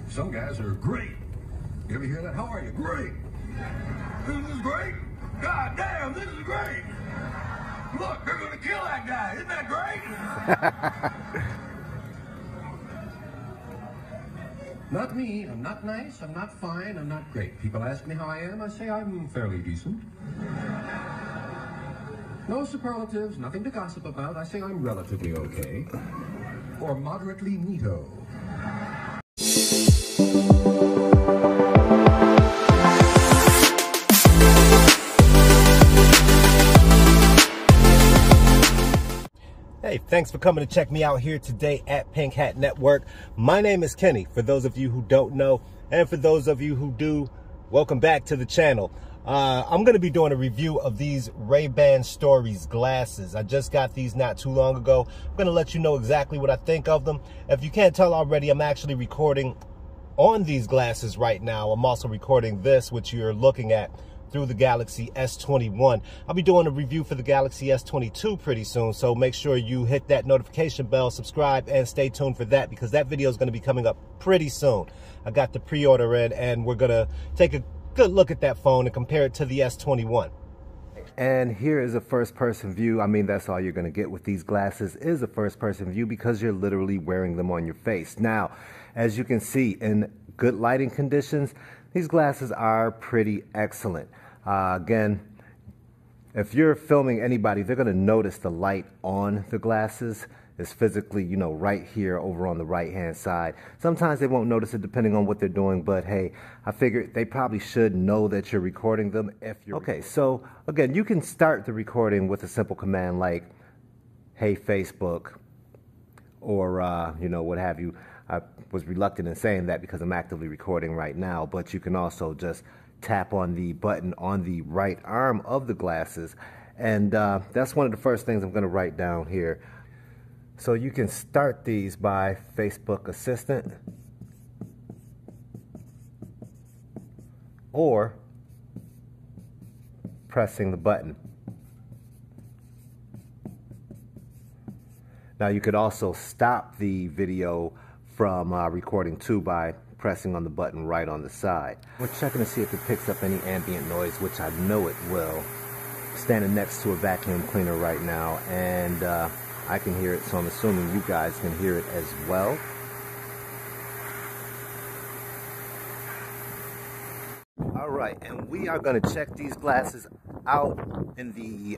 Some guys are great. You ever hear that? How are you? Great. This is great. God damn, this is great. Look, they're going to kill that guy. Isn't that great? Not me. I'm not nice. I'm not fine. I'm not great. People ask me how I am. I say I'm fairly decent. No superlatives, nothing to gossip about. I say I'm relatively okay. Or moderately neato. Hey, thanks for coming to check me out here today at Pink Hat Network. My name is Kenny, for those of you who don't know, and for those of you who do, welcome back to the channel. I'm going to be doing a review of these Ray-Ban Stories glasses. I just got these not too long ago. I'm going to let you know exactly what I think of them. If you can't tell already, I'm actually recording on these glasses right now. I'm also recording this, which you're looking at, through the Galaxy S21. I'll be doing a review for the Galaxy S22 pretty soon, so make sure you hit that notification bell, subscribe, and stay tuned for that, because that video is going to be coming up pretty soon. I got the pre-order in, and we're going to take a good look at that phone and compare it to the S21. And here is a first-person view. I mean, that's all you're going to get with these glasses is a first-person view, because you're literally wearing them on your face. Now, as you can see, in good lighting conditions, these glasses are pretty excellent. Again, if you're filming anybody, they're going to notice the light on the glasses is physically, you know, right here over on the right-hand side. Sometimes they won't notice it depending on what they're doing, but hey, I figured they probably should know that you're recording them if you're... Okay, so again, you can start the recording with a simple command like, hey, Facebook, or, you know, what have you. I was reluctant in saying that because I'm actively recording right now, but you can also just tap on the button on the right arm of the glasses, and that's one of the first things I'm going to write down here. So you can start these by Facebook Assistant or pressing the button. Now you could also stop the video from recording too by pressing on the button right on the side. We're checking to see if it picks up any ambient noise, which I know it will. Standing next to a vacuum cleaner right now, and I can hear it, so I'm assuming you guys can hear it as well. All right, and we are going to check these glasses out in the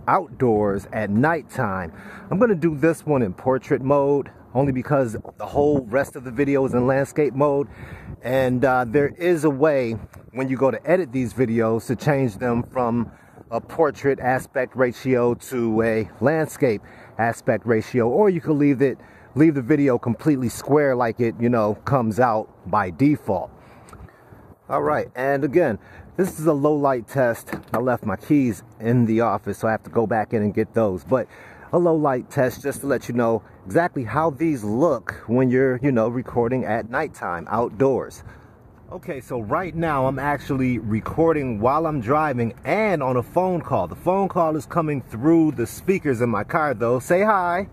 outdoors at nighttime. I'm going to do this one in portrait mode, only because the whole rest of the video is in landscape mode, and there is a way when you go to edit these videos to change them from a portrait aspect ratio to a landscape aspect ratio, or you could leave the video completely square like it, you know, comes out by default. All right, and again, this is a low light test. I left my keys in the office, so I have to go back in and get those, but a low light test just to let you know exactly how these look when you're, you know, recording at nighttime outdoors. Okay, so right now I'm actually recording while I'm driving and on a phone call. The phone call is coming through the speakers in my car though. Say hi.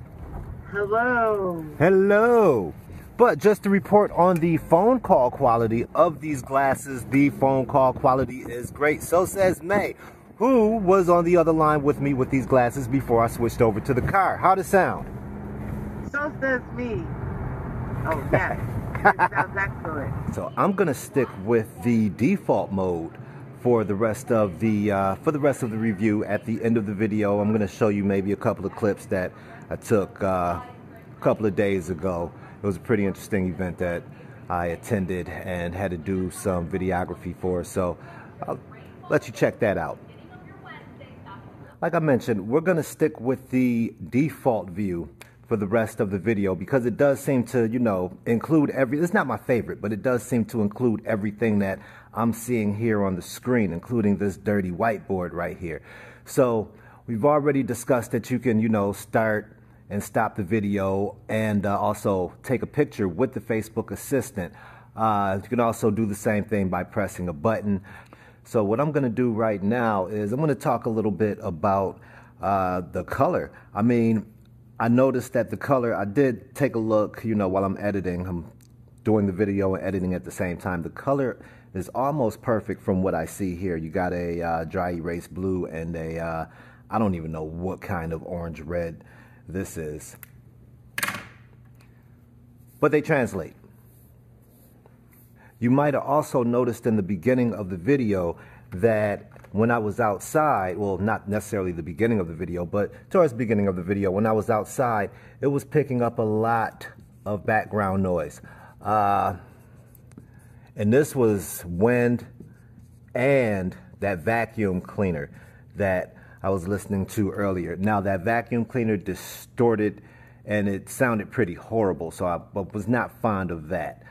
Hello. Hello. But just to report on the phone call quality of these glasses, the phone call quality is great. So says May, who was on the other line with me with these glasses before I switched over to the car. How'd it sound? So says me. Oh, yes. It sounds excellent. So I'm gonna stick with the default mode for the rest of the review. At the end of the video, I'm gonna show you maybe a couple of clips that I took a couple of days ago. It was a pretty interesting event that I attended and had to do some videography for, so I'll let you check that out. Like I mentioned, we're gonna stick with the default view for the rest of the video because it does seem to, you know, include it's not my favorite, but it does seem to include everything that I'm seeing here on the screen, including this dirty whiteboard right here. So we've already discussed that you can, you know, start and stop the video and also take a picture with the Facebook Assistant. You can also do the same thing by pressing a button. So what I'm going to do right now is I'm going to talk a little bit about the color. I mean, I noticed that the color, I did take a look, you know, while I'm editing. I'm doing the video and editing at the same time. The color is almost perfect from what I see here. You got a dry erase blue and a, I don't even know what kind of orange red this is. But they translate. You might have also noticed in the beginning of the video that when I was outside, well, not necessarily the beginning of the video, but towards the beginning of the video, when I was outside, it was picking up a lot of background noise. And this was wind and that vacuum cleaner that I was listening to earlier. Now, that vacuum cleaner distorted and it sounded pretty horrible, so I was not fond of that.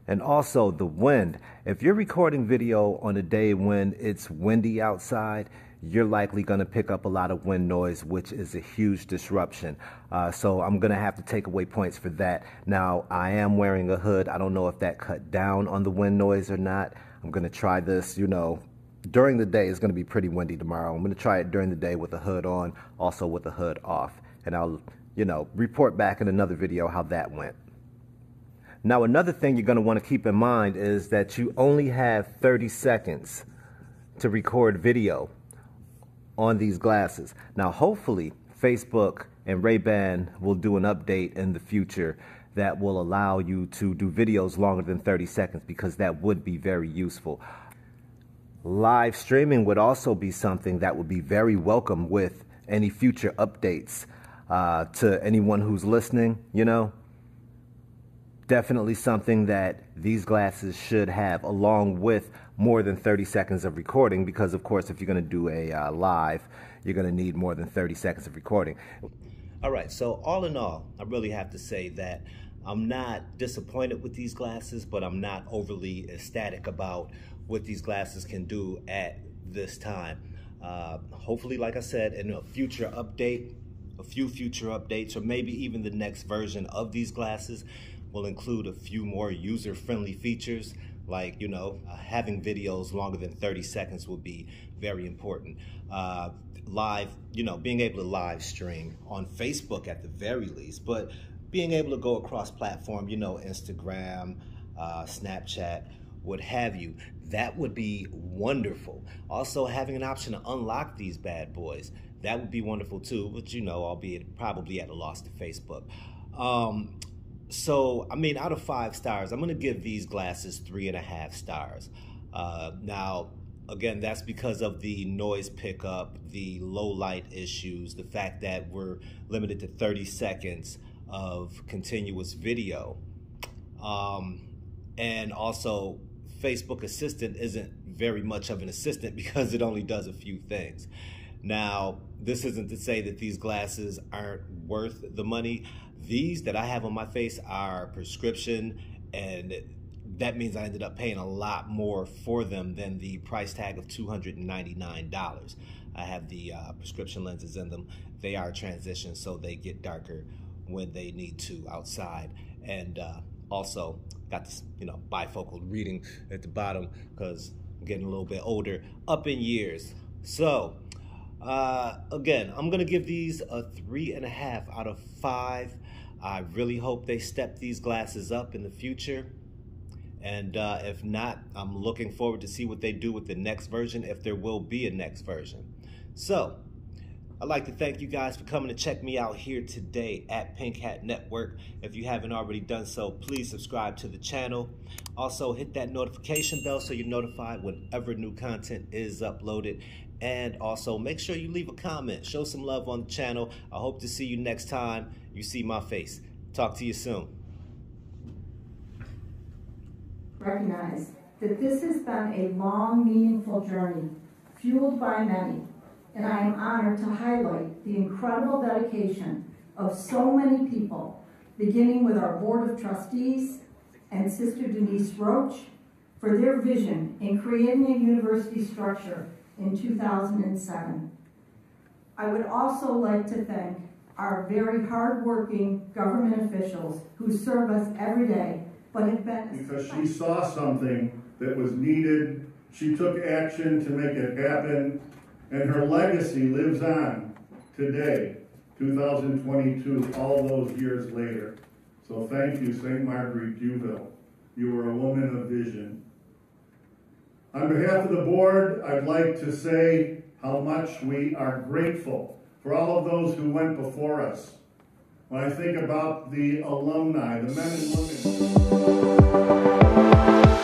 And also the wind. If you're recording video on a day when it's windy outside, you're likely going to pick up a lot of wind noise, which is a huge disruption. So I'm going to have to take away points for that. Now, I am wearing a hood. I don't know if that cut down on the wind noise or not. I'm going to try this, you know, during the day. It's going to be pretty windy tomorrow. I'm going to try it during the day with the hood on, also with the hood off. And I'll, you know, report back in another video how that went. Now, another thing you're going to want to keep in mind is that you only have 30 seconds to record video on these glasses. Now, hopefully, Facebook and Ray-Ban will do an update in the future that will allow you to do videos longer than 30 seconds, because that would be very useful. Live streaming would also be something that would be very welcome with any future updates to anyone who's listening, you know. Definitely something that these glasses should have, along with more than 30 seconds of recording, because of course if you're going to do a live, you're going to need more than 30 seconds of recording. All right, so all in all, I really have to say that I'm not disappointed with these glasses, but I'm not overly ecstatic about what these glasses can do at this time. Hopefully, like I said, in a future update, a few future updates, or maybe even the next version of these glasses will include a few more user-friendly features, like, you know, having videos longer than 30 seconds will be very important. Live, you know, being able to live stream on Facebook at the very least, but being able to go across platform, you know, Instagram, Snapchat, what have you, that would be wonderful. Also, having an option to unlock these bad boys, that would be wonderful too, but you know, albeit probably at a loss to Facebook. So, I mean, out of 5 stars, I'm going to give these glasses 3.5 stars. Now, again, that's because of the noise pickup, the low light issues, the fact that we're limited to 30 seconds of continuous video. And also, Facebook Assistant isn't very much of an assistant because it only does a few things. Now, this isn't to say that these glasses aren't worth the money. These that I have on my face are prescription, and that means I ended up paying a lot more for them than the price tag of $299. I have the prescription lenses in them. They are transition, so they get darker when they need to outside. And also got this, you know, bifocal reading at the bottom because I'm getting a little bit older, up in years. So, again, I'm gonna give these a 3.5 out of 5. I really hope they step these glasses up in the future. And if not, I'm looking forward to see what they do with the next version, if there will be a next version. So, I'd like to thank you guys for coming to check me out here today at Pink Hat Network. If you haven't already done so, please subscribe to the channel. Also, hit that notification bell so you're notified whenever new content is uploaded. And also, make sure you leave a comment. Show some love on the channel. I hope to see you next time you see my face. Talk to you soon. Recognize that this has been a long, meaningful journey, fueled by many, and I am honored to highlight the incredible dedication of so many people, beginning with our Board of Trustees and Sister Denise Roach for their vision in creating a university structure in 2007. I would also like to thank our very hard-working government officials who serve us every day, but have been... Because she saw something that was needed, she took action to make it happen, and her legacy lives on today, 2022, all those years later. So thank you, St. Marguerite Duville. You were a woman of vision. On behalf of the board, I'd like to say how much we are grateful for all of those who went before us. When I think about the alumni, the men and women.